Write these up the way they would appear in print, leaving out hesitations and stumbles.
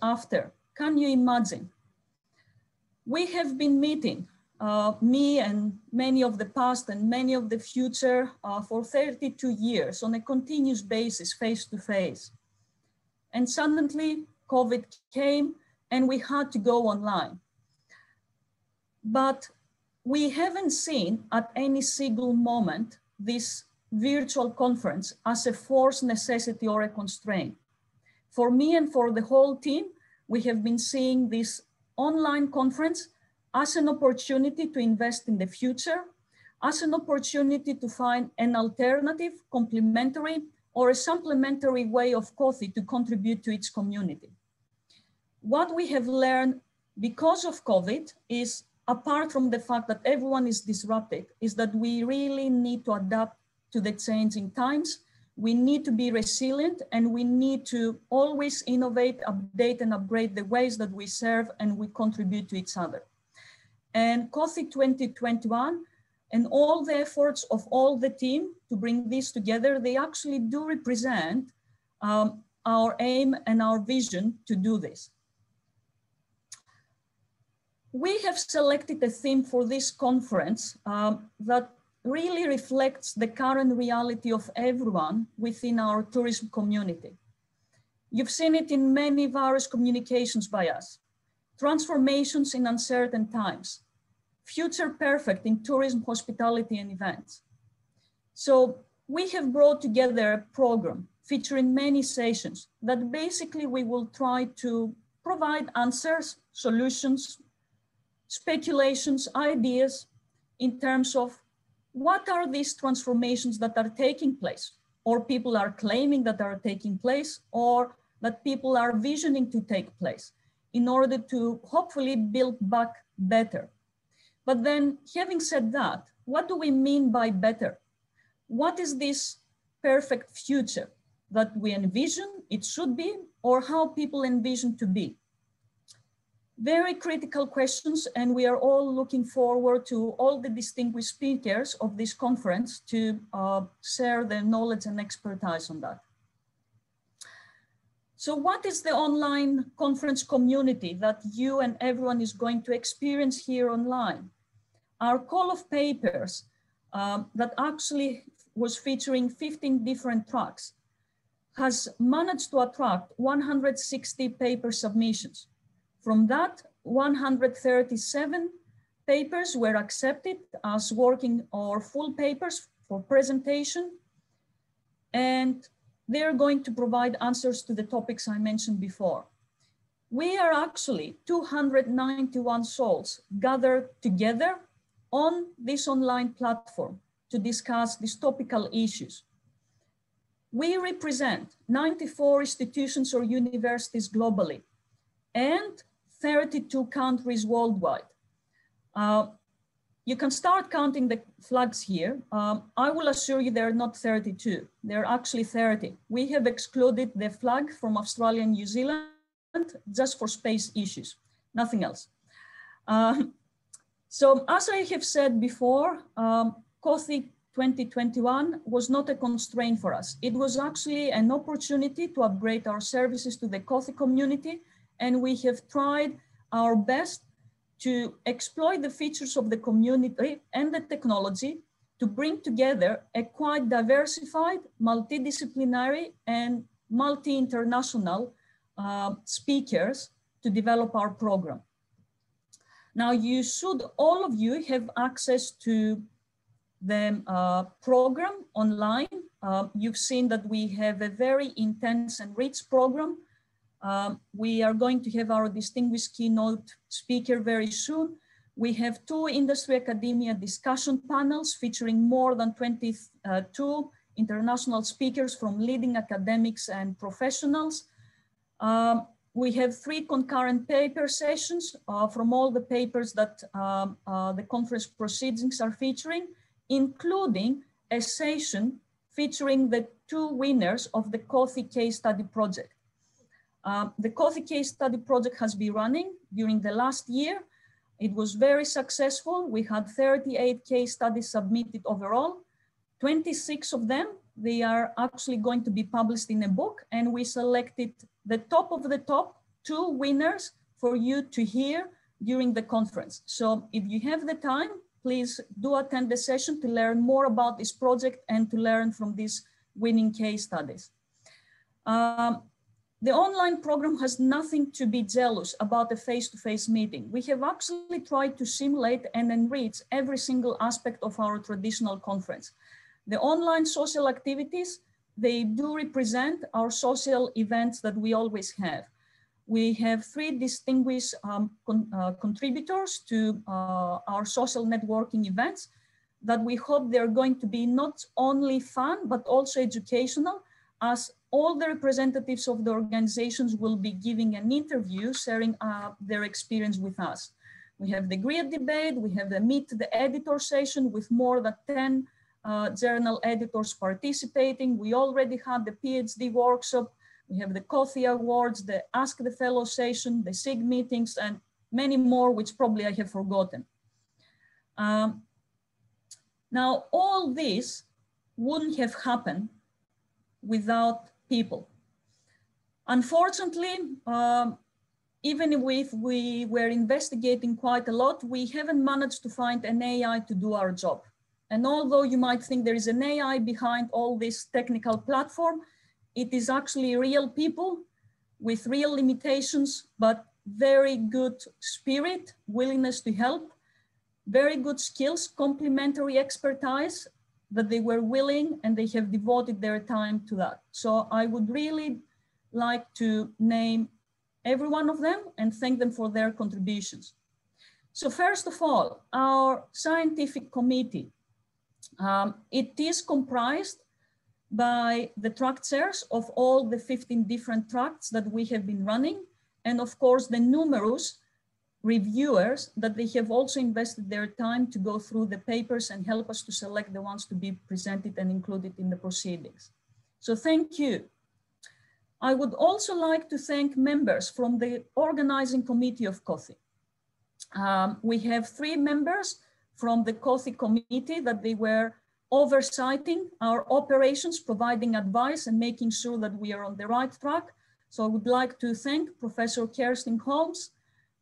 After, can you imagine? We have been meeting, me and many of the past and many of the future for 32 years on a continuous basis, face to face. And suddenly COVID came and we had to go online. But we haven't seen at any single moment this virtual conference as a forced necessity or a constraint. For me and for the whole team, we have been seeing this online conference as an opportunity to invest in the future, as an opportunity to find an alternative, complementary, or a supplementary way of coffee to contribute to its community. What we have learned because of COVID is, apart from the fact that everyone is disrupted, is that we really need to adapt to the changing times. We need to be resilient and we need to always innovate, update, and upgrade the ways that we serve and we contribute to each other. And Coffee 2021 and all the efforts of all the team to bring this together, they actually do represent our aim and our vision to do this. We have selected a theme for this conference that really reflects the current reality of everyone within our tourism community. You've seen it in many various communications by us. Transformations in uncertain times, future perfect in tourism, hospitality, and events. So we have brought together a program featuring many sessions that basically we will try to provide answers, solutions, speculations, ideas in terms of what are these transformations that are taking place, or people are claiming that are taking place, or that people are visioning to take place in order to hopefully build back better. But then having said that, what do we mean by better? What is this perfect future that we envision it should be, or how people envision to be? Very critical questions, and we are all looking forward to all the distinguished speakers of this conference to share their knowledge and expertise on that. So what is the online conference community that you and everyone is going to experience here online? Our call of papers that actually was featuring 15 different tracks has managed to attract 160 paper submissions. From that, 137 papers were accepted as working or full papers for presentation. And they're going to provide answers to the topics I mentioned before. We are actually 291 souls gathered together on this online platform to discuss these topical issues. We represent 94 institutions or universities globally and 32 countries worldwide. You can start counting the flags here. I will assure you they're not 32, they're actually 30. We have excluded the flag from Australia and New Zealand just for space issues, nothing else. So as I have said before, COTHI 2021 was not a constraint for us. It was actually an opportunity to upgrade our services to the COTHI community, and we have tried our best to exploit the features of the community and the technology to bring together a quite diversified, multidisciplinary, and multi-international speakers to develop our program. Now, you should, all of you, have access to the program online. You've seen that we have a very intense and rich program. We are going to have our distinguished keynote speaker very soon. We have 2 industry academia discussion panels featuring more than 22 international speakers from leading academics and professionals. We have 3 concurrent paper sessions from all the papers that the conference proceedings are featuring, including a session featuring the 2 winners of the COTHI case study project. The COTHI case study project has been running during the last year. It was very successful. We had 38 case studies submitted overall. 26 of them, they are actually going to be published in a book, and we selected the top of the top 2 winners for you to hear during the conference. So if you have the time, please do attend the session to learn more about this project and to learn from these winning case studies. The online program has nothing to be jealous about a face-to-face meeting. We have actually tried to simulate and enrich every single aspect of our traditional conference. The online social activities, they do represent our social events that we always have. We have 3 distinguished contributors to our social networking events that we hope they're going to be not only fun, but also educational, as all the representatives of the organizations will be giving an interview, sharing their experience with us. We have the GRIA debate, we have the Meet the Editor session with more than 10 journal editors participating. We already had the PhD workshop. We have the Coffee Awards, the Ask the Fellow session, the SIG meetings, and many more, which probably I have forgotten. Now, all this wouldn't have happened without people. Unfortunately, even if we were investigating quite a lot, we haven't managed to find an AI to do our job. And although you might think there is an AI behind all this technical platform, it is actually real people with real limitations, but very good spirit, willingness to help, very good skills, complementary expertise that they were willing and they have devoted their time to that. So I would really like to name every one of them and thank them for their contributions. So first of all, our scientific committee, it is comprised by the track chairs of all the 15 different tracks that we have been running, and of course the numerous reviewers that they have also invested their time to go through the papers and help us to select the ones to be presented and included in the proceedings. So thank you. I would also like to thank members from the organizing committee of COTHI. We have 3 members from the COTHI committee that they were oversighting our operations, providing advice and making sure that we are on the right track. So I would like to thank Professor Kirsten Holmes,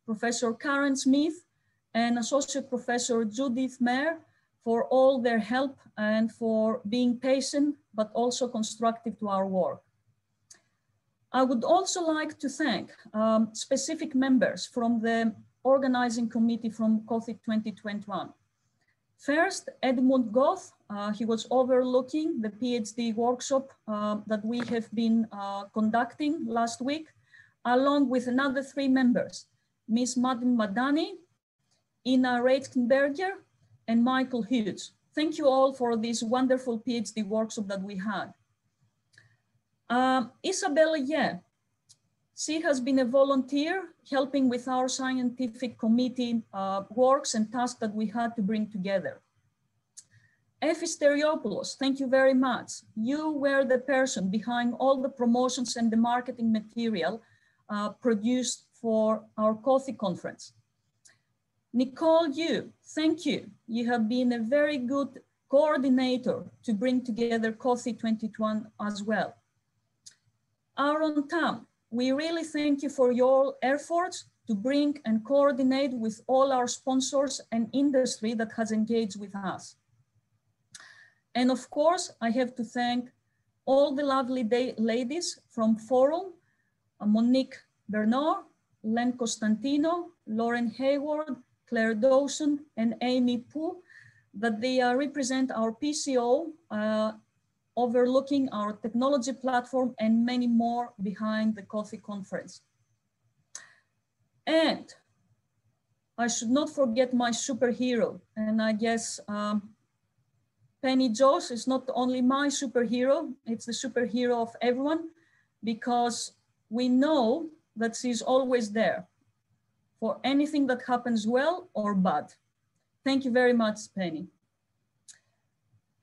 Professor Karen Smith, and Associate Professor Judith Mayer for all their help and for being patient, but also constructive to our work. I would also like to thank specific members from the organizing committee from COTHI 2021. First, Edmund Goth, he was overlooking the PhD workshop that we have been conducting last week, along with another 3 members, Ms. Madin Madani, Ina Reitkenberger, and Michael Hughes. Thank you all for this wonderful PhD workshop that we had. Isabella Ye, she has been a volunteer helping with our scientific committee works and tasks that we had to bring together. Effie Steriopoulos, thank you very much. You were the person behind all the promotions and the marketing material produced for our COTHI conference. Nicole Yu, thank you. You have been a very good coordinator to bring together COTHI 2021 as well. Aaron Tam, we really thank you for your efforts to bring and coordinate with all our sponsors and industry that has engaged with us. And of course, I have to thank all the lovely ladies from Forum, Monique Bernard, Len Costantino, Lauren Hayward, Claire Dawson, and Amy Poo, that they represent our PCO, overlooking our technology platform and many more behind the COTHI conference. And I should not forget my superhero. And I guess Penny Joss is not only my superhero, it's the superhero of everyone, because we know that she's always there for anything that happens well or bad. Thank you very much, Penny.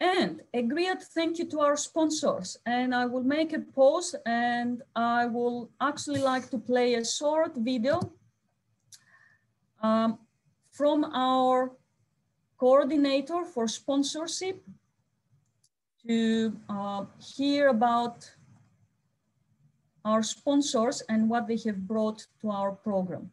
And a great thank you to our sponsors. And I will make a pause and I will actually like to play a short video from our coordinator for sponsorship to hear about our sponsors and what they have brought to our program.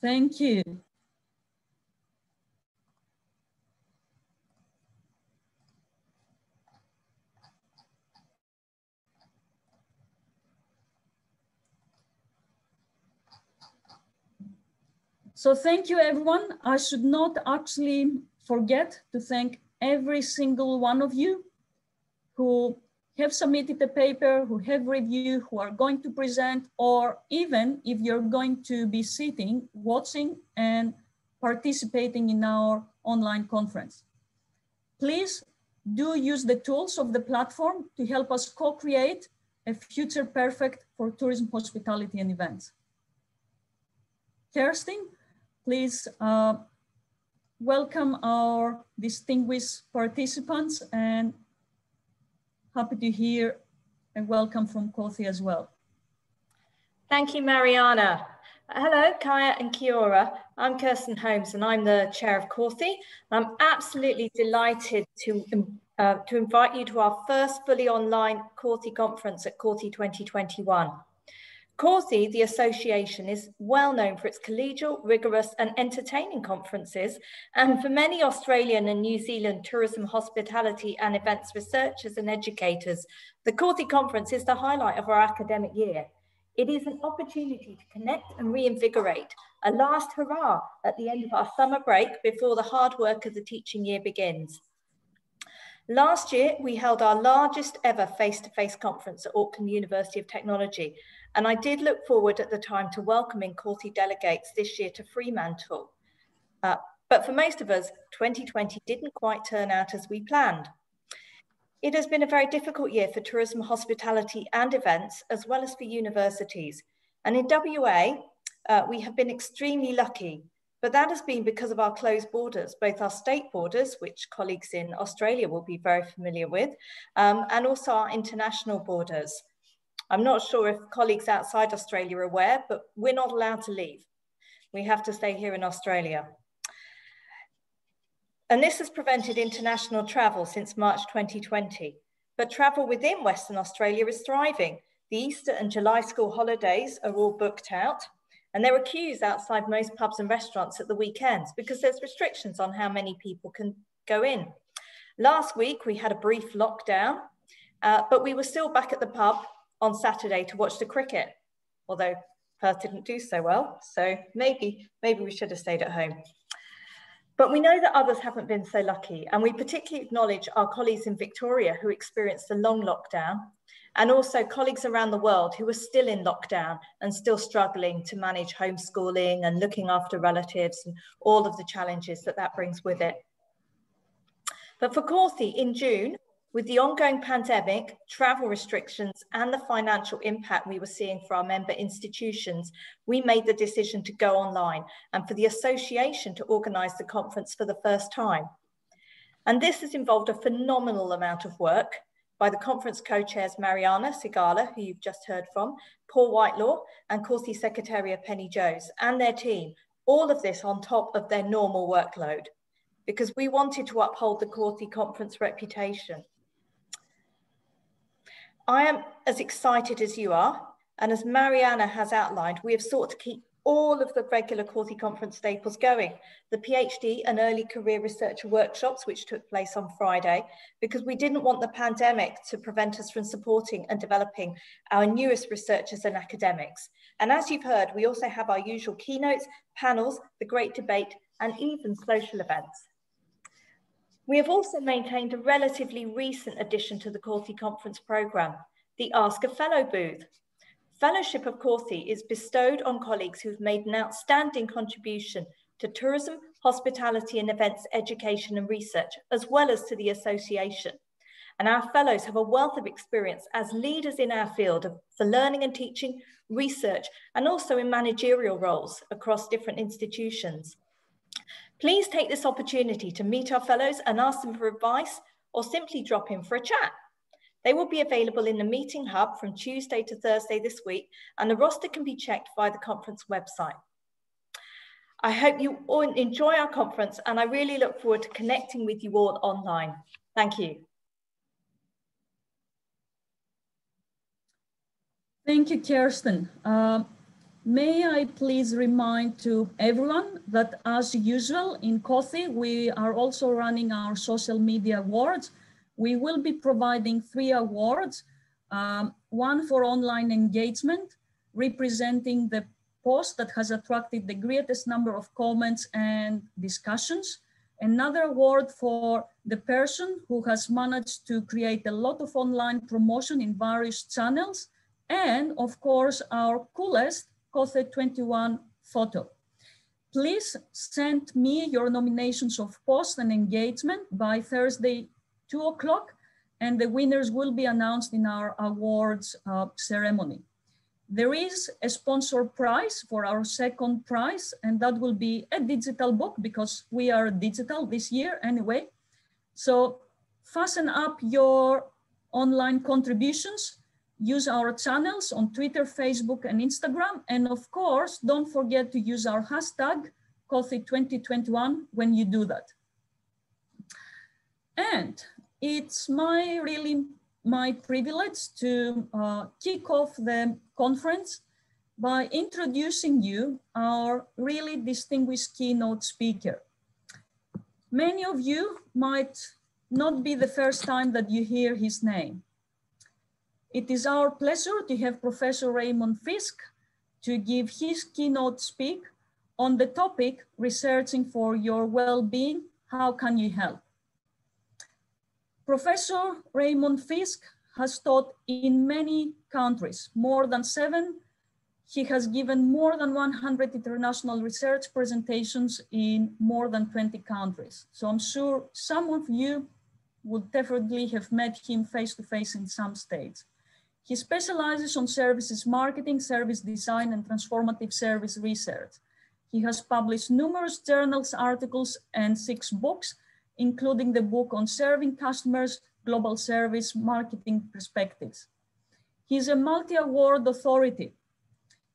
Thank you. So thank you, everyone. I should not actually forget to thank every single one of you who have submitted the paper, who have reviewed, who are going to present, or even if you're going to be sitting, watching, and participating in our online conference. Please do use the tools of the platform to help us co-create a future perfect for tourism, hospitality, and events. Kirsten, please welcome our distinguished participants, and happy to hear a welcome from COTHI as well. Thank you, Mariana. Hello, Kaya and Kia ora. I'm Kirsten Holmes and I'm the chair of COTHI. I'm absolutely delighted to invite you to our first fully online COTHI conference at COTHI 2021. COTHI, the association, is well known for its collegial, rigorous and entertaining conferences, and for many Australian and New Zealand tourism, hospitality and events researchers and educators, the COTHI conference is the highlight of our academic year. It is an opportunity to connect and reinvigorate, a last hurrah at the end of our summer break before the hard work of the teaching year begins. Last year, we held our largest ever face-to-face conference at Auckland University of Technology, and I did look forward at the time to welcoming COTHI delegates this year to Fremantle. But for most of us, 2020 didn't quite turn out as we planned. It has been a very difficult year for tourism, hospitality and events, as well as for universities. And in WA, we have been extremely lucky, but that has been because of our closed borders, both our state borders, which colleagues in Australia will be very familiar with, and also our international borders. I'm not sure if colleagues outside Australia are aware, but we're not allowed to leave. We have to stay here in Australia. And this has prevented international travel since March 2020. But travel within Western Australia is thriving. The Easter and July school holidays are all booked out, and there are queues outside most pubs and restaurants at the weekends because there's restrictions on how many people can go in. Last week, we had a brief lockdown, but we were still back at the pub on Saturday to watch the cricket, although Perth didn't do so well, so maybe we should have stayed at home. But we know that others haven't been so lucky, and we particularly acknowledge our colleagues in Victoria who experienced a long lockdown, and also colleagues around the world who are still in lockdown and still struggling to manage homeschooling and looking after relatives and all of the challenges that that brings with it. But for COTHI in June, with the ongoing pandemic, travel restrictions and the financial impact we were seeing for our member institutions, we made the decision to go online and for the association to organise the conference for the first time. And this has involved a phenomenal amount of work by the conference co-chairs Mariana Sigala, who you've just heard from, Paul Whitelaw, and COTHI Secretary Penny Joes and their team, all of this on top of their normal workload, because we wanted to uphold the COTHI conference reputation. I am as excited as you are, and as Mariana has outlined, we have sought to keep all of the regular COTHI conference staples going, the PhD and early career researcher workshops, which took place on Friday, because we didn't want the pandemic to prevent us from supporting and developing our newest researchers and academics. And as you've heard, we also have our usual keynotes, panels, the great debate, and even social events. We have also maintained a relatively recent addition to the Corthy Conference programme, the Ask a Fellow booth. Fellowship of Corthy is bestowed on colleagues who've made an outstanding contribution to tourism, hospitality and events, education and research, as well as to the association. And our fellows have a wealth of experience as leaders in our field for learning and teaching, research, and also in managerial roles across different institutions. Please take this opportunity to meet our fellows and ask them for advice or simply drop in for a chat. They will be available in the meeting hub from Tuesday to Thursday this week, and the roster can be checked via the conference website. I hope you all enjoy our conference, and I really look forward to connecting with you all online. Thank you. Thank you, Kirsten. May I please remind to everyone that as usual in Corthy, we are also running our social media awards. We will be providing 3 awards, one for online engagement, representing the post that has attracted the greatest number of comments and discussions. Another award for the person who has managed to create a lot of online promotion in various channels. And of course, our coolest Corthy 21 photo. Please send me your nominations of post and engagement by Thursday, 2 o'clock, and the winners will be announced in our awards ceremony. There is a sponsor prize for our second prize, and that will be a digital book because we are digital this year anyway. So fasten up your online contributions. Use our channels on Twitter, Facebook, and Instagram. And of course, don't forget to use our hashtag Corthy2021 when you do that. And it's really my privilege to kick off the conference by introducing you our really distinguished keynote speaker. Many of you might not be the first time that you hear his name. It is our pleasure to have Professor Raymond Fisk to give his keynote speak on the topic, researching for your well-being, how can you help? Professor Raymond Fisk has taught in many countries, more than 7. He has given more than 100 international research presentations in more than 20 countries. So I'm sure some of you would definitely have met him face-to-face in some states. He specializes on services marketing, service design, and transformative service research. He has published numerous journals, articles, and 6 books, including the book on serving customers, global service marketing perspectives. He is a multi-award authority.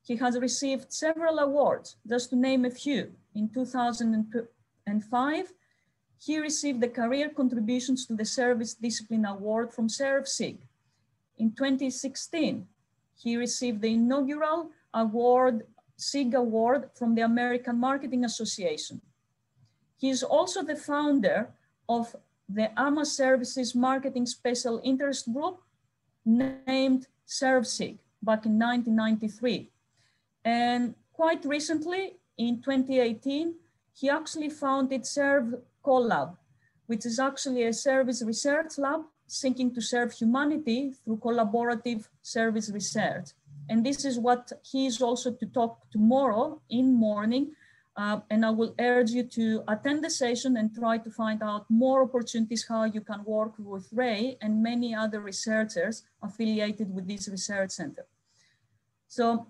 He has received several awards, just to name a few. In 2005, he received the Career Contributions to the Service Discipline Award from ServSIG. In 2016, he received the Inaugural SIG Award from the American Marketing Association. He is also the founder of the AMA Services Marketing Special Interest Group named ServSIG back in 1993. And quite recently, in 2018, he actually founded ServCollab, which is actually a service research lab seeking to serve humanity through collaborative service research. And this is what he is also to talk tomorrow in morning. And I will urge you to attend the session and try to find out more opportunities how you can work with Ray and many other researchers affiliated with this research center. So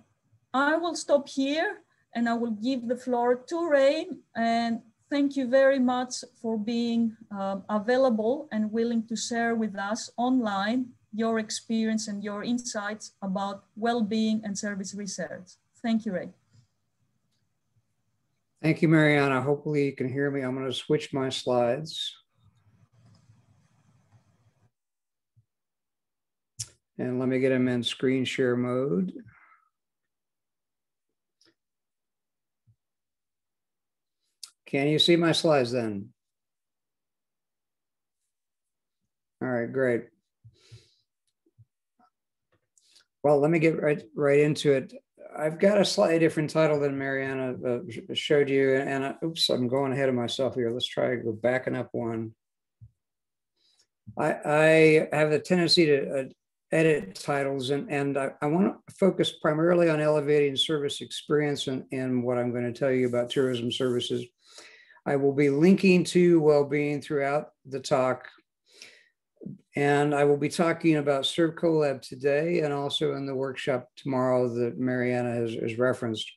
I will stop here and I will give the floor to Ray, and thank you very much for being available and willing to share with us online your experience and your insights about well-being and service research. Thank you, Ray. Thank you, Mariana. Hopefully you can hear me. I'm going to switch my slides. And let me get them in screen share mode. Can you see my slides then? All right, great. Well, let me get right into it. I've got a slightly different title than Mariana showed you, and oops, I'm going ahead of myself here. Let's try to go backing up one. I have a tendency to edit titles, and I want to focus primarily on elevating service experience and what I'm going to tell you about tourism services. I will be linking to well-being throughout the talk, and I will be talking about ServCollab today and also in the workshop tomorrow that Mariana has referenced.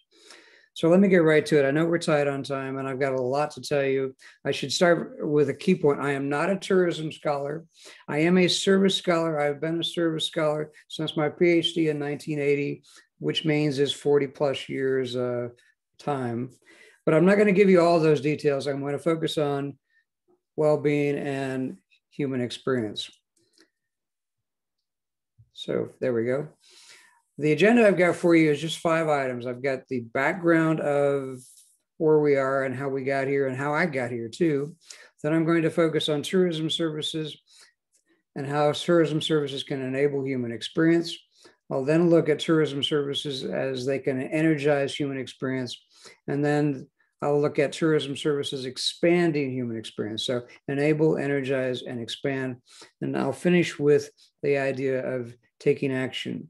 So let me get right to it. I know we're tight on time and I've got a lot to tell you. I should start with a key point. I am not a tourism scholar. I am a service scholar. I've been a service scholar since my PhD in 1980, which means it's 40 plus years time. But I'm not going to give you all those details. I'm going to focus on well-being and human experience. So there we go. The agenda I've got for you is just 5 items. I've got the background of where we are and how we got here and how I got here too. Then I'm going to focus on tourism services and how tourism services can enable human experience. I'll then look at tourism services as they can energize human experience. And then I'll look at tourism services expanding human experience. So enable, energize, and expand. And I'll finish with the idea of taking action.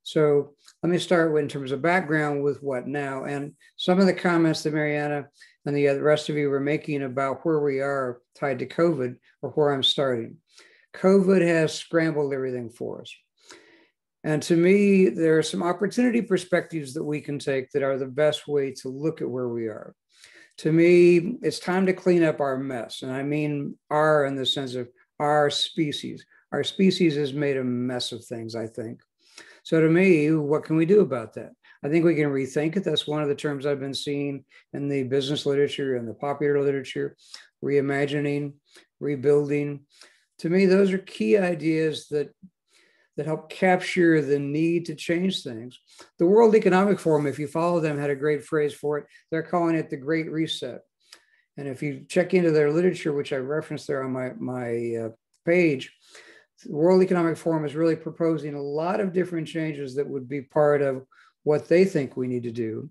So let me start with, in terms of background, with what now. And some of the comments that Mariana and the rest of you were making about where we are tied to COVID, or where I'm starting. COVID has scrambled everything for us. And to me, there are some opportunity perspectives that we can take that are the best way to look at where we are. To me, it's time to clean up our mess. And I mean our in the sense of our species. Our species has made a mess of things, I think. So to me, what can we do about that? I think we can rethink it. That's one of the terms I've been seeing in the business literature and the popular literature: reimagining, rebuilding. To me, those are key ideas that help capture the need to change things. The World Economic Forum, if you follow them, had a great phrase for it. They're calling it the Great Reset. And if you check into their literature, which I referenced there on my page, the World Economic Forum is really proposing a lot of different changes that would be part of what they think we need to do.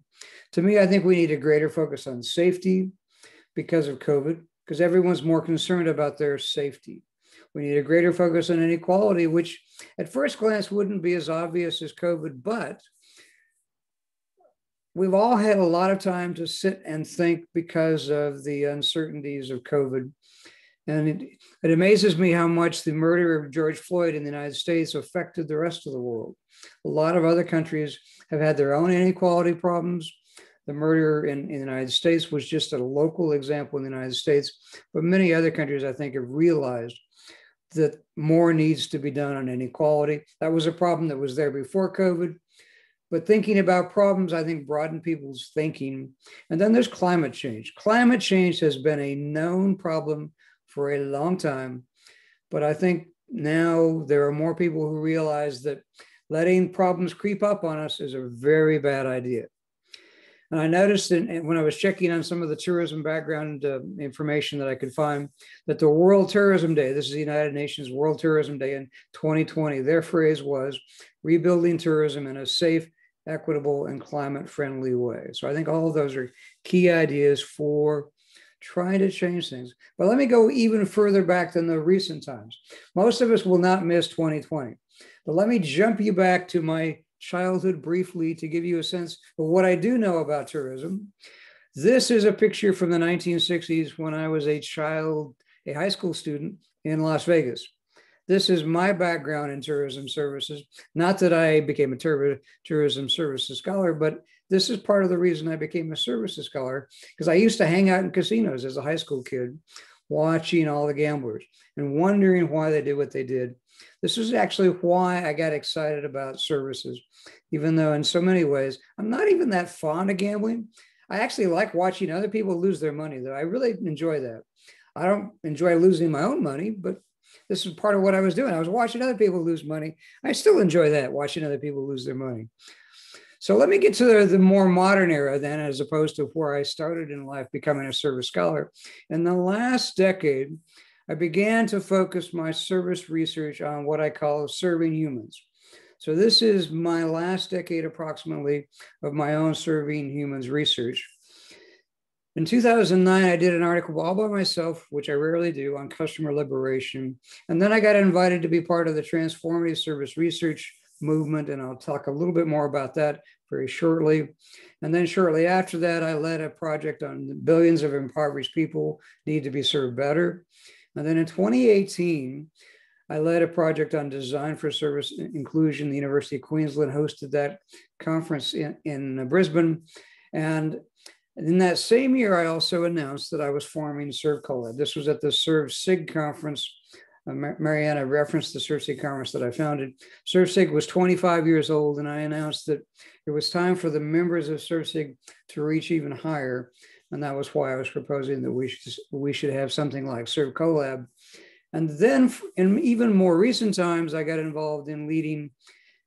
To me, I think we need a greater focus on safety because of COVID, because everyone's more concerned about their safety. We need a greater focus on inequality, which at first glance wouldn't be as obvious as COVID, but we've all had a lot of time to sit and think because of the uncertainties of COVID. And it amazes me how much the murder of George Floyd in the United States affected the rest of the world. A lot of other countries have had their own inequality problems. The murder in the United States was just a local example in the United States, but many other countries, I think, have realized that more needs to be done on inequality. That was a problem that was there before COVID, but thinking about problems, I think, broaden people's thinking. And then there's climate change. Climate change has been a known problem for a long time, but I think now there are more people who realize that letting problems creep up on us is a very bad idea. And I noticed when I was checking on some of the tourism background information that I could find, that the World Tourism Day, this is the United Nations World Tourism Day in 2020, their phrase was rebuilding tourism in a safe, equitable, and climate-friendly way. So I think all of those are key ideas for trying to change things. But let me go even further back than the recent times. Most of us will not miss 2020, but let me jump you back to my childhood briefly to give you a sense of what I do know about tourism. This is a picture from the 1960s when I was a child, a high school student in Las Vegas. This is my background in tourism services. Not that I became a tourism services scholar, but this is part of the reason I became a services scholar, because I used to hang out in casinos as a high school kid, watching all the gamblers and wondering why they did what they did. This is actually why I got excited about services, even though in so many ways, I'm not even that fond of gambling. I actually like watching other people lose their money, though. I really enjoy that. I don't enjoy losing my own money, but this is part of what I was doing. I was watching other people lose money. I still enjoy that, watching other people lose their money. So let me get to the more modern era then, as opposed to where I started in life, becoming a service scholar. In the last decade, I began to focus my service research on what I call serving humans. So this is my last decade approximately of my own serving humans research. In 2009, I did an article all by myself, which I rarely do, on customer liberation. And then I got invited to be part of the Transformative Service Research movement, and I'll talk a little bit more about that very shortly. And then shortly after that, I led a project on billions of impoverished people need to be served better. And then in 2018, I led a project on design for service inclusion. The University of Queensland hosted that conference in Brisbane. And in that same year, I also announced that I was forming ServCollab. This was at the ServSIG conference. Mariana referenced the ServSIG conference that I founded. ServSIG was 25 years old, and I announced that it was time for the members of ServSIG to reach even higher. And that was why I was proposing that we should have something like ServCollab. And then in even more recent times, I got involved in leading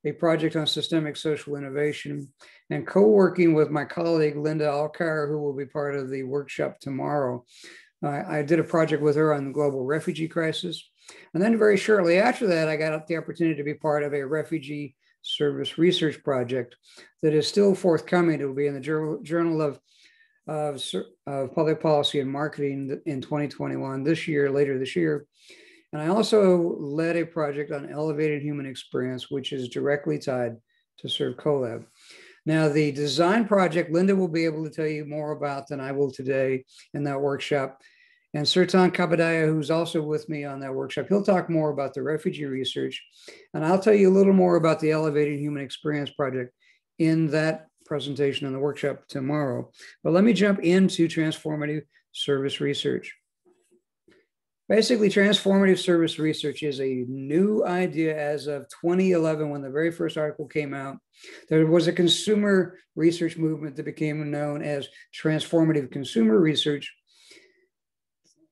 a project on systemic social innovation and co-working with my colleague, Linda Alkar, who will be part of the workshop tomorrow. I did a project with her on the global refugee crisis. And then very shortly after that, I got the opportunity to be part of a refugee service research project that is still forthcoming. It will be in the Journal of Public Policy and Marketing in 2021, later this year. And I also led a project on elevated human experience, which is directly tied to ServCollab. Now, the design project, Linda will be able to tell you more about than I will today in that workshop. And Sertan Kabadaya, who's also with me on that workshop, he'll talk more about the refugee research. And I'll tell you a little more about the elevated human experience project in that presentation in the workshop tomorrow. But let me jump into transformative service research. Basically, transformative service research is a new idea as of 2011, when the very first article came out. There was a consumer research movement that became known as transformative consumer research.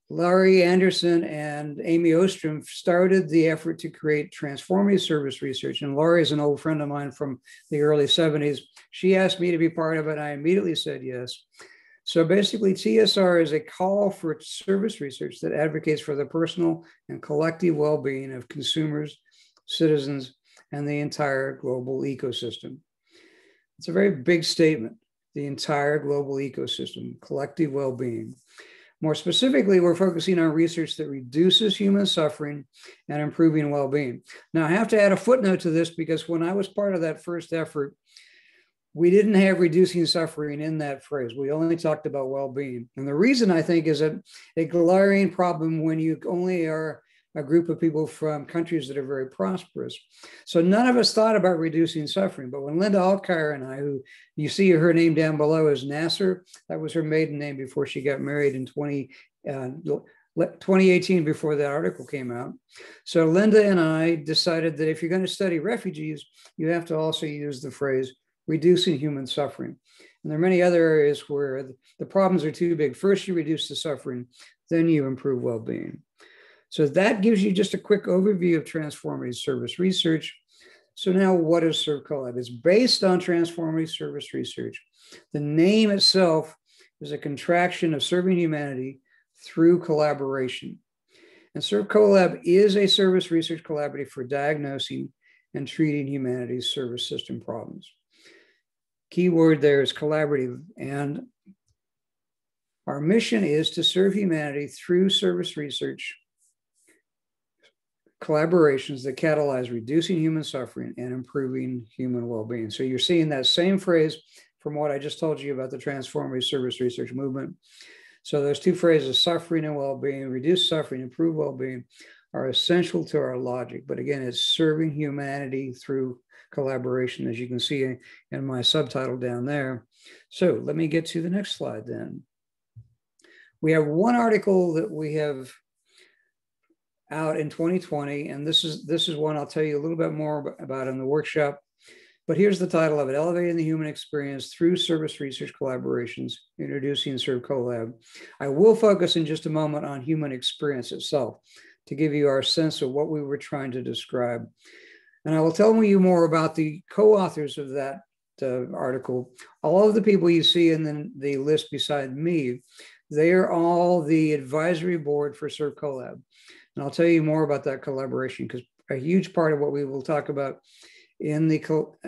Laurie Anderson and Amy Ostrom started the effort to create transformative service research. And Laurie is an old friend of mine from the early 70s. She asked me to be part of it. I immediately said yes. So basically, TSR is a call for service research that advocates for the personal and collective well-being of consumers, citizens, and the entire global ecosystem. It's a very big statement, the entire global ecosystem, collective well-being. More specifically, we're focusing on research that reduces human suffering and improving well-being. Now, I have to add a footnote to this, because when I was part of that first effort, we didn't have reducing suffering in that phrase. We only talked about well-being. And the reason, I think, is a glaring problem when you only are a group of people from countries that are very prosperous. So none of us thought about reducing suffering. But when Linda Alkar and I, who you see her name down below is Nasser, that was her maiden name before she got married in 2018, before that article came out. So Linda and I decided that if you're going to study refugees, you have to also use the phrase reducing human suffering. And there are many other areas where the problems are too big. First, you reduce the suffering, then you improve well-being. So that gives you just a quick overview of transformative service research. So now, what is ServCollab? It's based on transformative service research. The name itself is a contraction of serving humanity through collaboration. And ServCollab is a service research collaborative for diagnosing and treating humanity's service system problems. Key word there is collaborative. And our mission is to serve humanity through service research collaborations that catalyze reducing human suffering and improving human well-being. So you're seeing that same phrase from what I just told you about the transformative service research movement. So those two phrases, suffering and well-being, reduce suffering, improve well-being, are essential to our logic. But again, it's serving humanity through collaboration, as you can see in my subtitle down there. So let me get to the next slide then. We have one article that we have out in 2020, and this is one I'll tell you a little bit more about in the workshop. But here's the title of it: Elevating the Human Experience Through Service Research Collaborations, Introducing ServCollab. I will focus in just a moment on human experience itself to give you our sense of what we were trying to describe. And I will tell you more about the co-authors of that article. All of the people you see in the list beside me, they are all the advisory board for ServCollab. And I'll tell you more about that collaboration, because a huge part of what we will talk about in the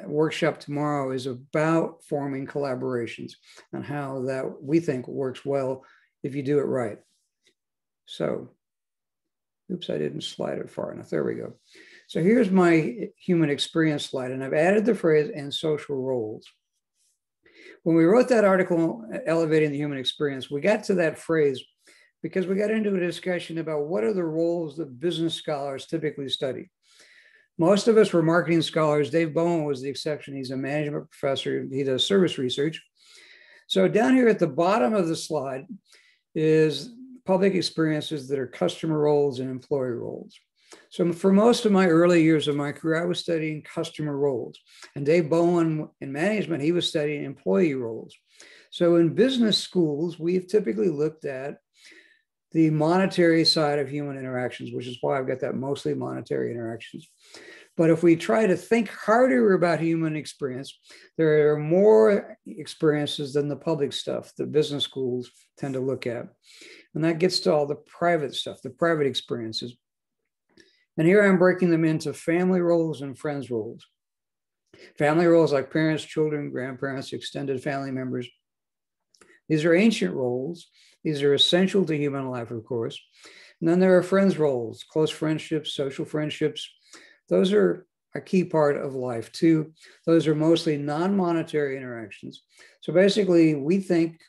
workshop tomorrow is about forming collaborations and how that we think works well if you do it right. So, oops, I didn't slide it far enough. There we go. So here's my human experience slide, and I've added the phrase "and social roles." When we wrote that article, Elevating the Human Experience, we got to that phrase because we got into a discussion about what are the roles that business scholars typically study. Most of us were marketing scholars. Dave Bowen was the exception. He's a management professor. He does service research. So down here at the bottom of the slide is public experiences that are customer roles and employee roles. So for most of my early years of my career, I was studying customer roles. And Dave Bowen in management, he was studying employee roles. So in business schools, we've typically looked at the monetary side of human interactions, which is why I've got that mostly monetary interactions. But if we try to think harder about human experience, there are more experiences than the public stuff that business schools tend to look at. And that gets to all the private stuff, the private experiences. And here I'm breaking them into family roles and friends roles. Family roles like parents, children, grandparents, extended family members. These are ancient roles. These are essential to human life, of course. And then there are friends roles, close friendships, social friendships. Those are a key part of life too. Those are mostly non-monetary interactions. So basically, we think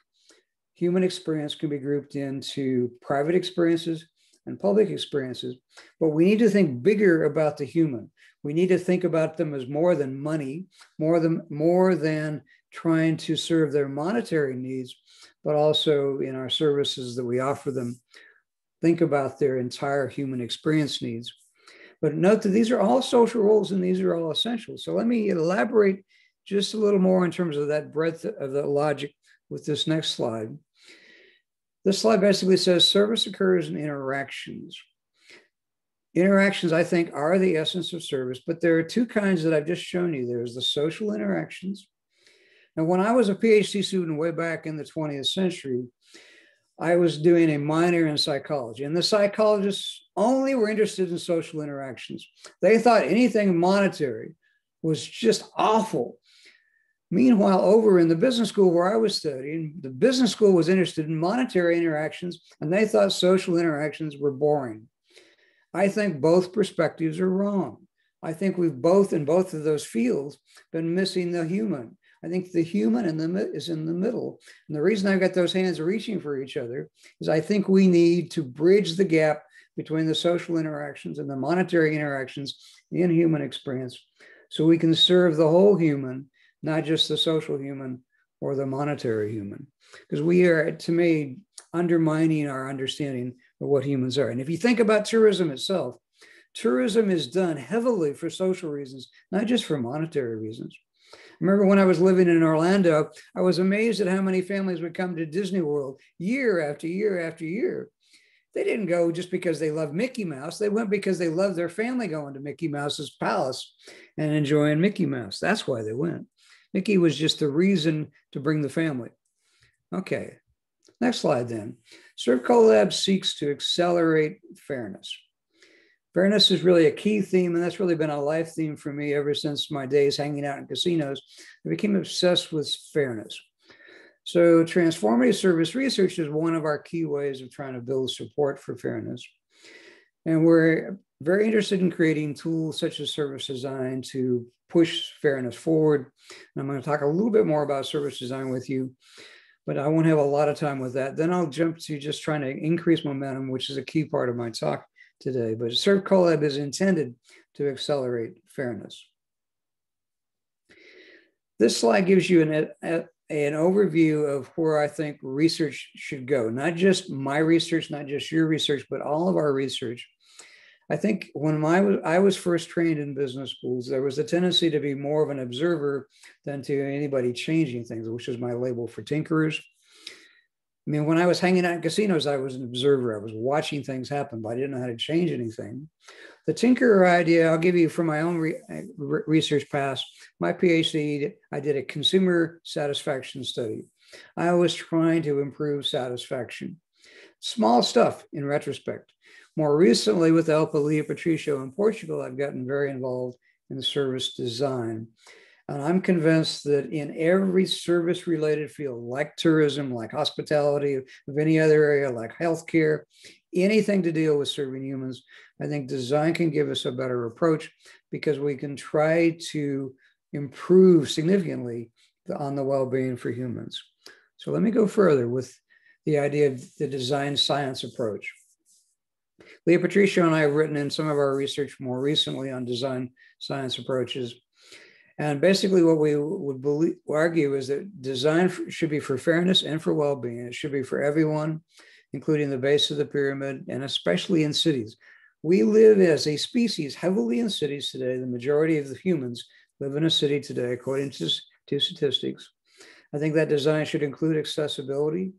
human experience can be grouped into private experiences and public experiences, but we need to think bigger about the human. We need to think about them as more than money, more than trying to serve their monetary needs, but also in our services that we offer them, think about their entire human experience needs. But note that these are all social roles and these are all essential. So let me elaborate just a little more in terms of that breadth of the logic with this next slide. This slide basically says service occurs in interactions. Interactions, I think, are the essence of service, but there are two kinds that I've just shown you. There's the social interactions. And when I was a PhD student way back in the 20th century, I was doing a minor in psychology, and the psychologists only were interested in social interactions. They thought anything monetary was just awful. Meanwhile, over in the business school where I was studying, the business school was interested in monetary interactions, and they thought social interactions were boring. I think both perspectives are wrong. I think we've both, in both of those fields, been missing the human. I think the human is in the middle. And the reason I've got those hands reaching for each other is I think we need to bridge the gap between the social interactions and the monetary interactions in human experience so we can serve the whole human, not just the social human or the monetary human. Because we are, to me, undermining our understanding of what humans are. And if you think about tourism itself, tourism is done heavily for social reasons, not just for monetary reasons. I remember when I was living in Orlando, I was amazed at how many families would come to Disney World year after year after year. They didn't go just because they loved Mickey Mouse. They went because they loved their family going to Mickey Mouse's palace and enjoying Mickey Mouse. That's why they went. Mickey was just the reason to bring the family. Okay, next slide then. ServCollab seeks to accelerate fairness. Fairness is really a key theme, and that's really been a life theme for me ever since my days hanging out in casinos. I became obsessed with fairness. So transformative service research is one of our key ways of trying to build support for fairness. And we're very interested in creating tools such as service design to push fairness forward. And I'm going to talk a little bit more about service design with you, but I won't have a lot of time with that. Then I'll jump to just trying to increase momentum, which is a key part of my talk today. But ServCollab is intended to accelerate fairness. This slide gives you an overview of where I think research should go. Not just my research, not just your research, but all of our research. I think when I was first trained in business schools, there was a tendency to be more of an observer than to anybody changing things, which is my label for tinkerers. I mean, when I was hanging out in casinos, I was an observer. I was watching things happen, but I didn't know how to change anything. The tinkerer idea, I'll give you from my own research past. My PhD, I did a consumer satisfaction study. I was trying to improve satisfaction. Small stuff in retrospect. More recently, with the help of Leah Patricio in Portugal, I've gotten very involved in service design. And I'm convinced that in every service-related field, like tourism, like hospitality, of any other area, like healthcare, anything to deal with serving humans, I think design can give us a better approach because we can try to improve significantly on the well-being for humans. So let me go further with the idea of the design science approach. Leah Patricio and I have written in some of our research more recently on design science approaches. And basically what we would argue is that design should be for fairness and for well-being. It should be for everyone, including the base of the pyramid, and especially in cities. We live as a species heavily in cities today. The majority of the humans live in a city today, according to statistics. I think that design should include accessibility,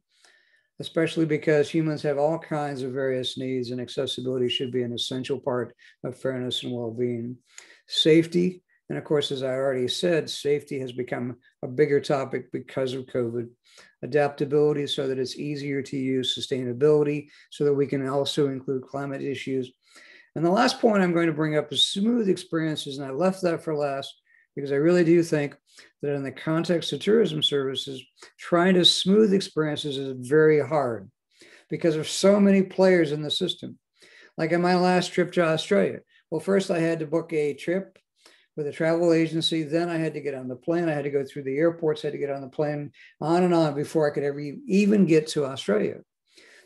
especially because humans have all kinds of various needs, and accessibility should be an essential part of fairness and well-being. Safety, and of course, as I already said, safety has become a bigger topic because of COVID. Adaptability, so that it's easier to use. Sustainability, so that we can also include climate issues. And the last point I'm going to bring up is smooth experiences, and I left that for last because I really do think that in the context of tourism services, trying to smooth experiences is very hard because there's so many players in the system. Like in my last trip to Australia, well, first I had to book a trip with a travel agency. Then I had to get on the plane. I had to go through the airports, had to get on the plane, on and on before I could ever even get to Australia.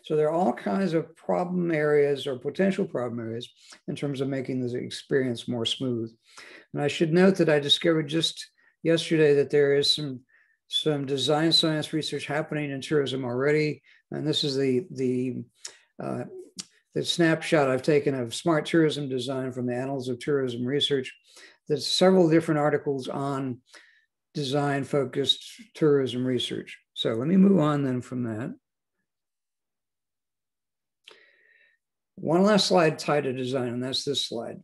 So there are all kinds of problem areas or potential problem areas in terms of making this experience more smooth. And I should note that I discovered just yesterday that there is some design science research happening in tourism already. And this is the snapshot I've taken of smart tourism design from the Annals of Tourism Research. There's several different articles on design-focused tourism research. So let me move on then from that. One last slide tied to design, and that's this slide.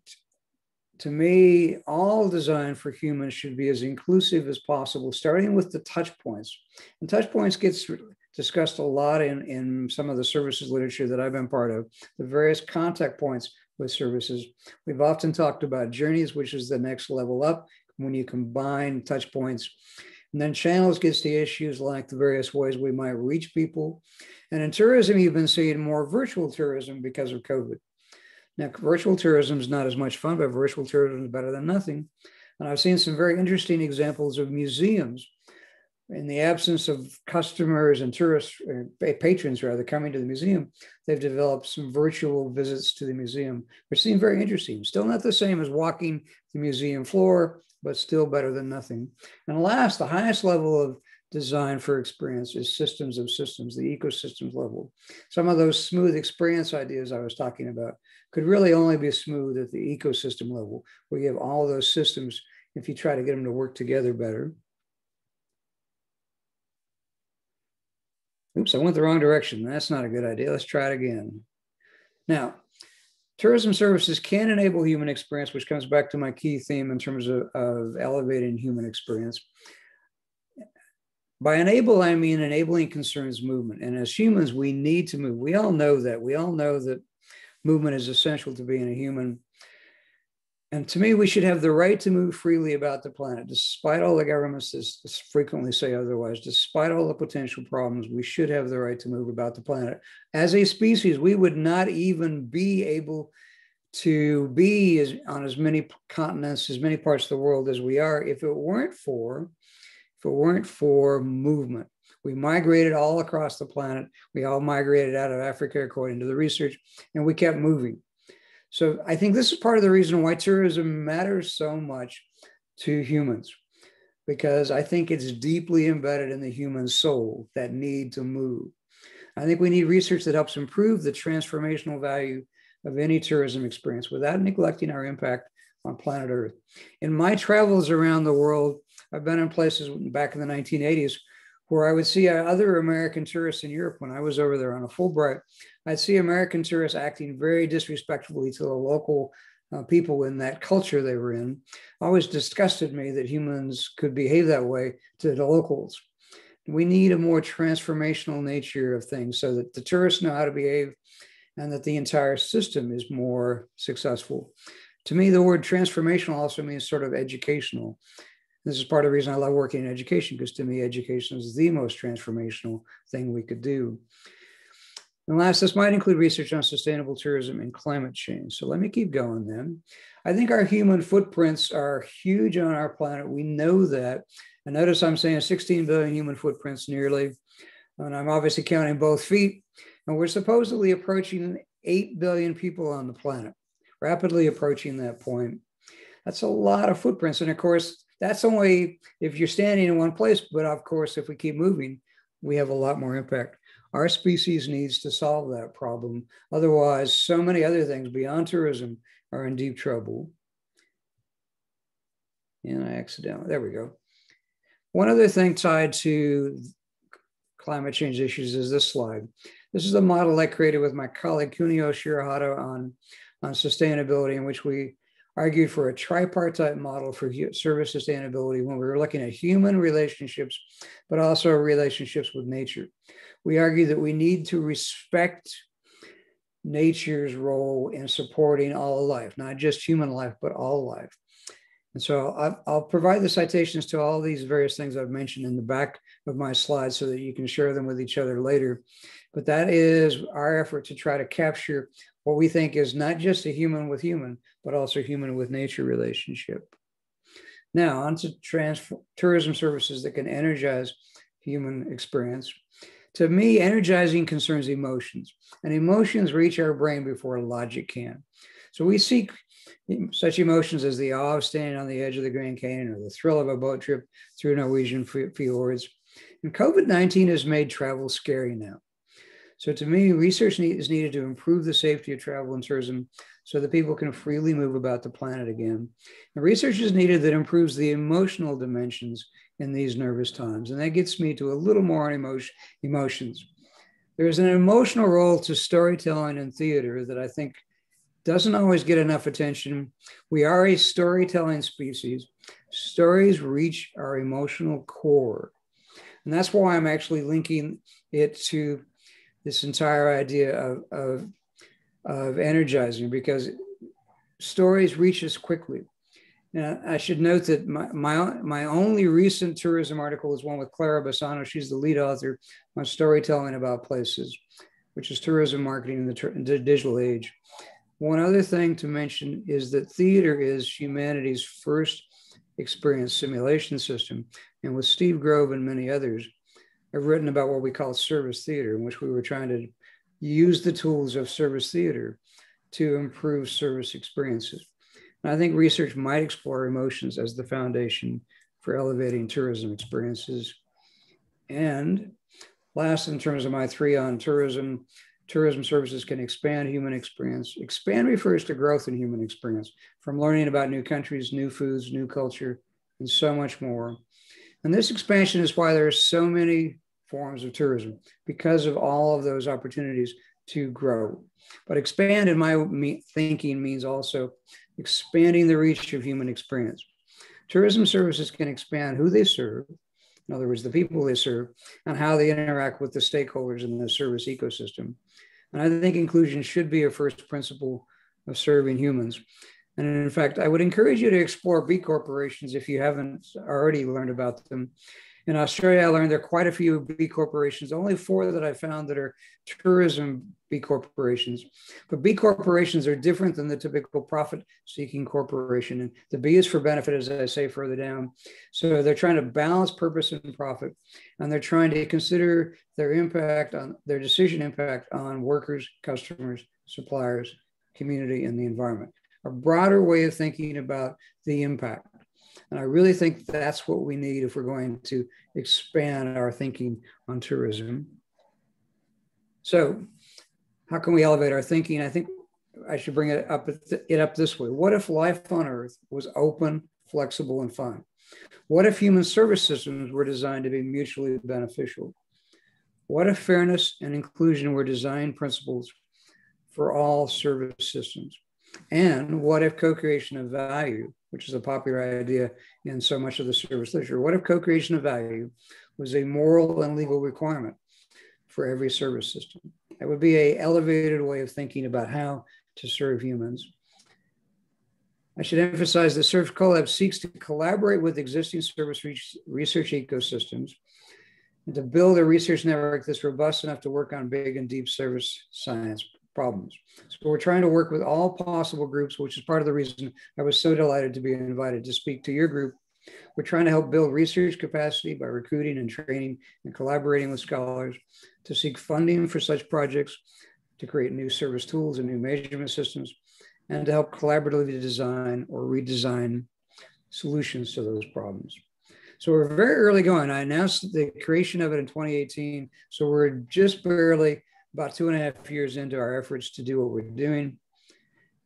To me, all design for humans should be as inclusive as possible, starting with the touch points. And touch points gets discussed a lot in some of the services literature that I've been part of, the various contact points with services. We've often talked about journeys, which is the next level up when you combine touch points. And then channels gets to issues like the various ways we might reach people. And in tourism, you've been seeing more virtual tourism because of COVID. Now, virtual tourism is not as much fun, but virtual tourism is better than nothing. And I've seen some very interesting examples of museums. In the absence of customers and tourists, or patrons rather, coming to the museum, they've developed some virtual visits to the museum, which seem very interesting. Still not the same as walking the museum floor, but still better than nothing. And last, the highest level of design for experience is systems of systems, the ecosystems level. Some of those smooth experience ideas I was talking about could really only be smooth at the ecosystem level, where you have all those systems if you try to get them to work together better. Oops, I went the wrong direction. That's not a good idea. Let's try it again. Now, tourism services can enable human experience, which comes back to my key theme in terms of elevating human experience. By enable, I mean enabling concerns movement. And as humans, we need to move. We all know that. We all know that movement is essential to being a human. And to me, we should have the right to move freely about the planet, despite all the governments that frequently say otherwise, despite all the potential problems, we should have the right to move about the planet. As a species, we would not even be able to be on as many continents, as many parts of the world as we are, if it weren't for movement. We migrated all across the planet. We all migrated out of Africa, according to the research, and we kept moving. So I think this is part of the reason why tourism matters so much to humans, because I think it's deeply embedded in the human soul, that need to move. I think we need research that helps improve the transformational value of any tourism experience without neglecting our impact on planet Earth. In my travels around the world, I've been in places back in the 1980s where I would see other American tourists in Europe. When I was over there on a Fulbright, I'd see American tourists acting very disrespectfully to the local people in that culture they were in. It always disgusted me that humans could behave that way to the locals. We need a more transformational nature of things so that the tourists know how to behave and that the entire system is more successful. To me, the word transformational also means sort of educational. This is part of the reason I love working in education, because to me, education is the most transformational thing we could do. And last, this might include research on sustainable tourism and climate change. So let me keep going then. I think our human footprints are huge on our planet. We know that. And notice I'm saying 16 billion human footprints nearly. And I'm obviously counting both feet. And we're supposedly approaching 8 billion people on the planet, rapidly approaching that point. That's a lot of footprints. And of course, that's only if you're standing in one place. But of course, if we keep moving, we have a lot more impact. Our species needs to solve that problem. Otherwise, so many other things beyond tourism are in deep trouble. And I accidentally, there we go. One other thing tied to climate change issues is this slide. This is a model I created with my colleague Kunio Shirahata on sustainability, in which we argued for a tripartite model for service sustainability when we were looking at human relationships, but also relationships with nature. We argue that we need to respect nature's role in supporting all life, not just human life, but all life. And so I'll provide the citations to all these various things I've mentioned in the back of my slides so that you can share them with each other later. But that is our effort to try to capture what we think is not just a human with human, but also human with nature relationship. Now, on to tourism services that can energize human experience. To me, energizing concerns emotions, and emotions reach our brain before logic can. So we seek such emotions as the awe of standing on the edge of the Grand Canyon or the thrill of a boat trip through Norwegian fjords. And COVID-19 has made travel scary now. So to me, research is needed to improve the safety of travel and tourism so that people can freely move about the planet again. And research is needed that improves the emotional dimensions in these nervous times. And that gets me to a little more on emotions. There's an emotional role to storytelling and theater that I think doesn't always get enough attention. We are a storytelling species. Stories reach our emotional core. And that's why I'm actually linking it to this entire idea of energizing, because stories reach us quickly. Now, I should note that my only recent tourism article is one with Clara Bassano. She's the lead author on storytelling about places, which is tourism marketing in the digital age. One other thing to mention is that theater is humanity's first experience simulation system. And with Steve Grove and many others, I've written about what we call service theater, in which we were trying to use the tools of service theater to improve service experiences. And I think research might explore emotions as the foundation for elevating tourism experiences. And last, in terms of my 3 on tourism, tourism services can expand human experience. Expand refers to growth in human experience, from learning about new countries, new foods, new culture, and so much more. And this expansion is why there are so many forms of tourism, because of all of those opportunities to grow. But expand, in my thinking, means also expanding the reach of human experience. Tourism services can expand who they serve, in other words, the people they serve, and how they interact with the stakeholders in the service ecosystem. And I think inclusion should be a first principle of serving humans. And in fact, I would encourage you to explore B corporations if you haven't already learned about them. In Australia, I learned there are quite a few B corporations, only 4 that I found that are tourism B corporations. But B corporations are different than the typical profit-seeking corporation. And the B is for benefit, as I say further down. So they're trying to balance purpose and profit, and they're trying to consider their impact on their decision impact on workers, customers, suppliers, community, and the environment. A broader way of thinking about the impact. And I really think that's what we need if we're going to expand our thinking on tourism. So how can we elevate our thinking? I think I should bring it up this way. What if life on Earth was open, flexible, and fun? What if human service systems were designed to be mutually beneficial? What if fairness and inclusion were design principles for all service systems? And what if co-creation of value, which is a popular idea in so much of the service literature, what if co-creation of value was a moral and legal requirement for every service system? That would be an elevated way of thinking about how to serve humans. I should emphasize that ServCollab seeks to collaborate with existing service research ecosystems and to build a research network that's robust enough to work on big and deep service science problems. So we're trying to work with all possible groups, which is part of the reason I was so delighted to be invited to speak to your group. We're trying to help build research capacity by recruiting and training and collaborating with scholars to seek funding for such projects, to create new service tools and new measurement systems, and to help collaboratively design or redesign solutions to those problems. So we're very early going. I announced the creation of it in 2018. So we're just barely about 2.5 years into our efforts to do what we're doing.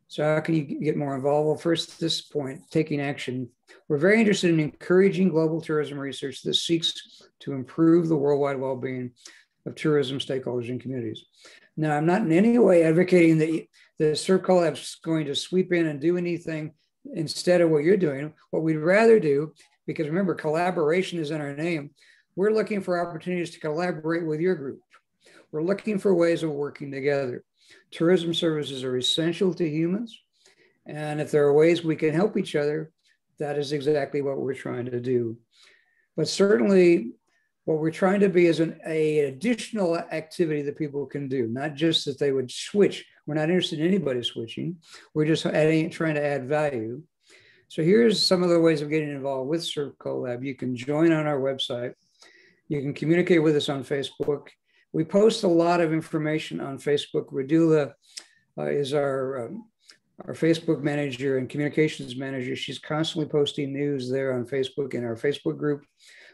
So how can you get more involved? Well, first, at this point, taking action. We're very interested in encouraging global tourism research that seeks to improve the worldwide well-being of tourism stakeholders and communities. Now, I'm not in any way advocating that the ServCollab is going to sweep in and do anything instead of what you're doing. What we'd rather do, because remember, collaboration is in our name, we're looking for opportunities to collaborate with your group. We're looking for ways of working together. Tourism services are essential to humans. And if there are ways we can help each other, that is exactly what we're trying to do. But certainly, what we're trying to be is an additional activity that people can do, not just that they would switch. We're not interested in anybody switching. We're just trying to add value. So here's some of the ways of getting involved with ServCollab. You can join on our website. You can communicate with us on Facebook. We post a lot of information on Facebook. Radula is our Facebook manager and communications manager. She's constantly posting news there on Facebook in our Facebook group.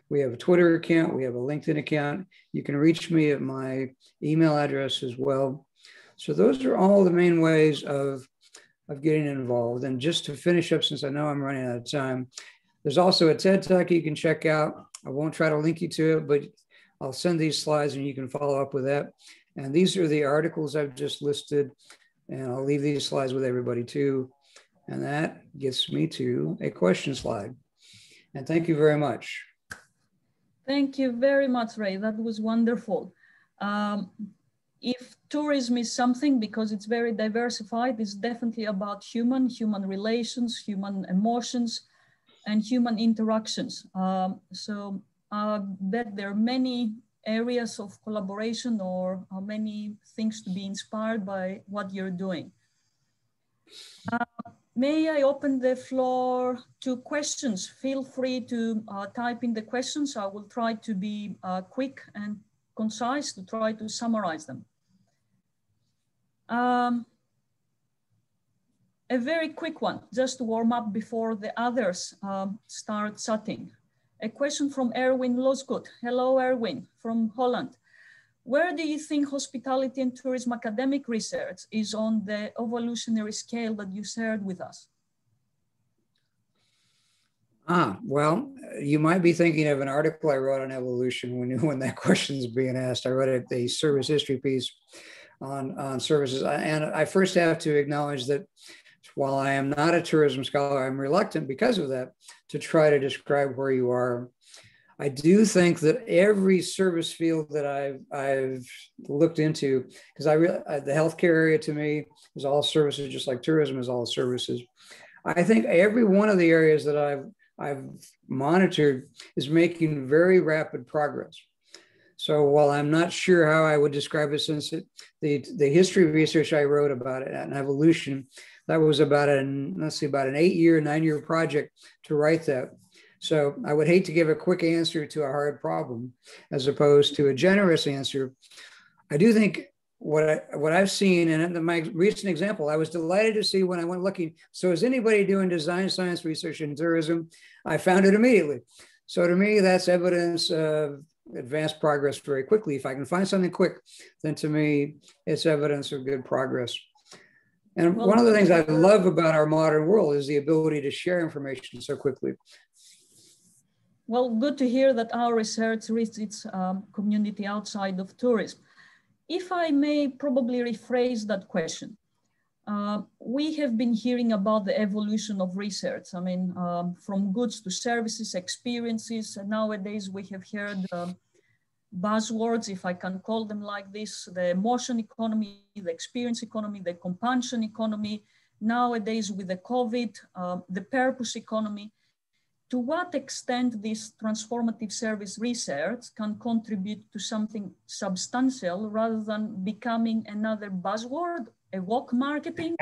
We have a Twitter account. We have a LinkedIn account. You can reach me at my email address as well. So those are all the main ways of getting involved. And just to finish up, since I know I'm running out of time, there's also a TED Talk you can check out. I won't try to link you to it, but I'll send these slides and you can follow up with that. And these are the articles I've just listed. And I'll leave these slides with everybody too. And that gets me to a question slide. And thank you very much. Thank you very much, Ray. That was wonderful. If tourism is something, because it's very diversified, it's definitely about human relations, human emotions, and human interactions. So I bet there are many areas of collaboration or many things to be inspired by what you're doing. May I open the floor to questions? Feel free to type in the questions. I will try to be quick and concise to try to summarize them. A very quick one, just to warm up before the others start chatting. A question from Erwin Losgood. Hello, Erwin, from Holland. Where do you think hospitality and tourism academic research is on the evolutionary scale that you shared with us? Well, you might be thinking of an article I wrote on evolution when that question is being asked. I wrote a service history piece on services. And I first have to acknowledge that while I am not a tourism scholar, I'm reluctant because of that to try to describe where you are. I do think that every service field that I've looked into, because the healthcare area to me is all services, just like tourism is all services. I think every one of the areas that I've monitored is making very rapid progress. So while I'm not sure how I would describe it, since the history research I wrote about it and evolution, that was about an 9-year project to write that. So I would hate to give a quick answer to a hard problem as opposed to a generous answer. I do think what I've seen, and in my recent example, I was delighted to see when I went looking. So is anybody doing design science research in tourism? I found it immediately. So to me, that's evidence of advanced progress very quickly. If I can find something quick, then to me, it's evidence of good progress. And one of the things I love about our modern world is the ability to share information so quickly. Well, good to hear that our research reaches its community outside of tourism. If I may probably rephrase that question, we have been hearing about the evolution of research. I mean, from goods to services, experiences, and nowadays we have heard buzzwords, if I can call them like this, the emotion economy, the experience economy, the compassion economy, nowadays with the COVID, the purpose economy, to what extent this transformative service research can contribute to something substantial rather than becoming another buzzword, a woke marketing,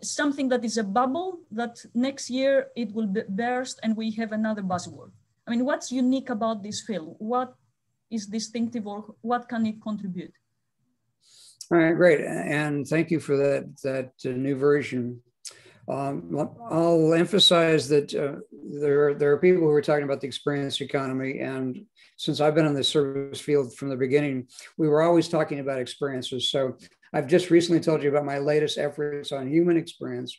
something that is a bubble that next year it will burst and we have another buzzword. I mean, what's unique about this field? What is distinctive, or what can it contribute? All right, great. And thank you for that new version. I'll emphasize that there are people who are talking about the experience economy. And since I've been in the service field from the beginning, we were always talking about experiences. So I've just recently told you about my latest efforts on human experience.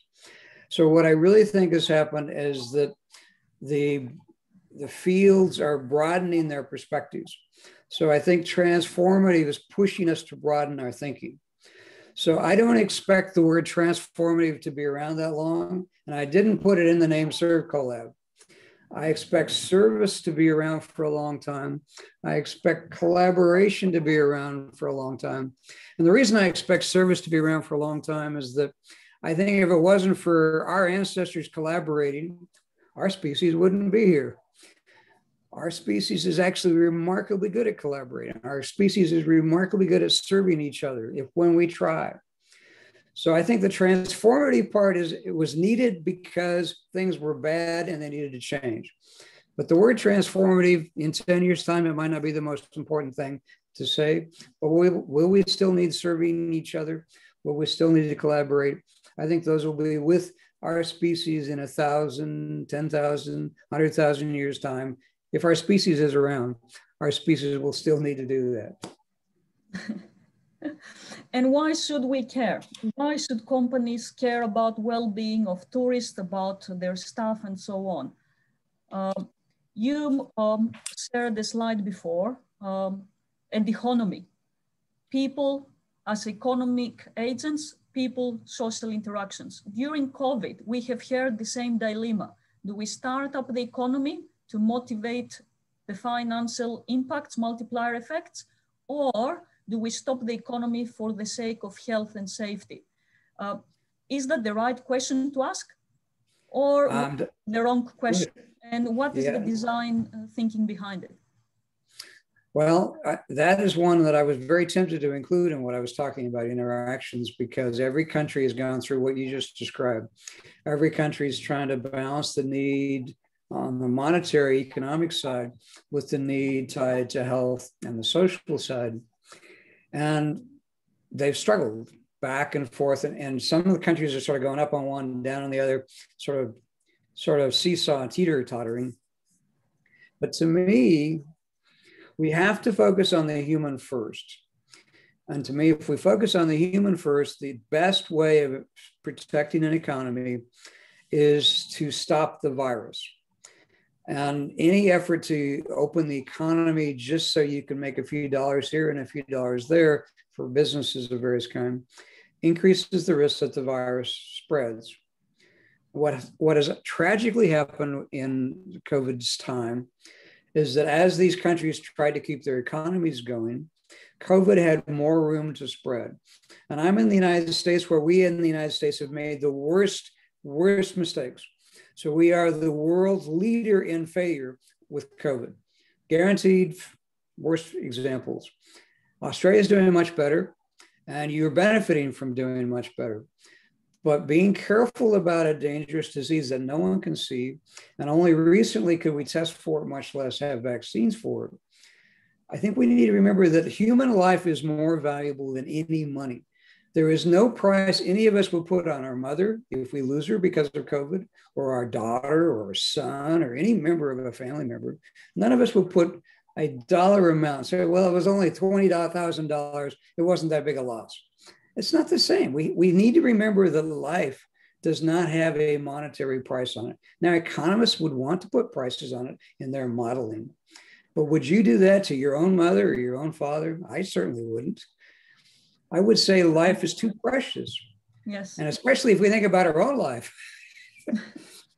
So what I really think has happened is that the fields are broadening their perspectives. So I think transformative is pushing us to broaden our thinking. So I don't expect the word transformative to be around that long. And I didn't put it in the name ServCollab. I expect service to be around for a long time. I expect collaboration to be around for a long time. And the reason I expect service to be around for a long time is that I think if it wasn't for our ancestors collaborating, our species wouldn't be here. Our species is actually remarkably good at collaborating. Our species is remarkably good at serving each other when we try. So I think the transformative part it was needed because things were bad and they needed to change. But the word transformative, in 10 years' time, it might not be the most important thing to say, but will we still need serving each other? Will we still need to collaborate? I think those will be with our species in 1,000, 10,000, 100,000 years' time. If our species is around, our species will still need to do that. And why should we care? Why should companies care about well-being of tourists, about their staff, and so on? You shared the slide before, and the economy. People as economic agents, people, social interactions. During COVID, we have heard the same dilemma. Do we start up the economy to motivate the financial impacts, multiplier effects, or do we stop the economy for the sake of health and safety? Is that the right question to ask, or the wrong question? And what is the design thinking behind it? Well, that is one that I was very tempted to include in what I was talking about, interactions, because every country has gone through what you just described. Every country is trying to balance the need on the monetary economic side with the need tied to health and the social side. And they've struggled back and forth. And some of the countries are sort of going up on one, down on the other, sort of seesaw and teeter-tottering. But to me, we have to focus on the human first. And to me, if we focus on the human first, the best way of protecting an economy is to stop the virus. And any effort to open the economy just so you can make a few dollars here and a few dollars there for businesses of various kinds increases the risk that the virus spreads. What has tragically happened in COVID's time is that as these countries tried to keep their economies going, COVID had more room to spread. And I'm in the United States, where we in the United States have made the worst mistakes. So we are the world leader in failure with COVID. Guaranteed worst examples. Australia is doing much better, and you're benefiting from doing much better. But being careful about a dangerous disease that no one can see, and only recently could we test for it, much less have vaccines for it. I think we need to remember that human life is more valuable than any money. There is no price any of us would put on our mother if we lose her because of COVID, or our daughter or our son or any member of a family member. None of us would put a dollar amount, say, well, it was only $20,000. It wasn't that big a loss. It's not the same. We need to remember that life does not have a monetary price on it. Now, economists would want to put prices on it in their modeling. But would you do that to your own mother or your own father? I certainly wouldn't. I would say life is too precious. Yes. And especially if we think about our own life.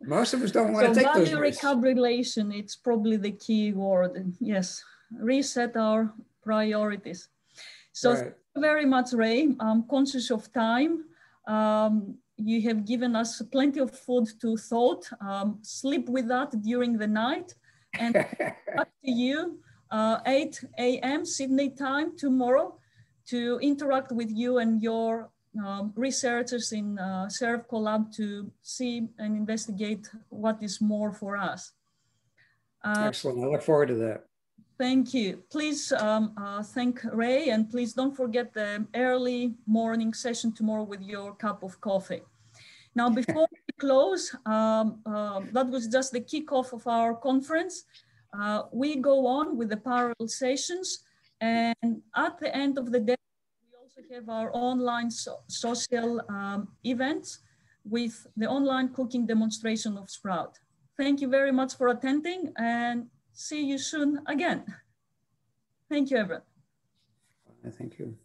Most of us don't want to take those risks. So value recalibration, it's probably the key word. Yes, reset our priorities. So Thank you very much, Ray. I'm conscious of time. You have given us plenty of food to thought. Sleep with that during the night. And back to you, 8 a.m. Sydney time tomorrow to interact with you and your researchers in ServCollab to see and investigate what is more for us. Excellent. I look forward to that. Thank you. Please thank Ray, and please don't forget the early morning session tomorrow with your cup of coffee. Now, before we close, that was just the kickoff of our conference. We go on with the parallel sessions, and at the end of the day, we also have our online social events with the online cooking demonstration of Sprout. Thank you very much for attending, and see you soon again. Thank you, everyone. Thank you.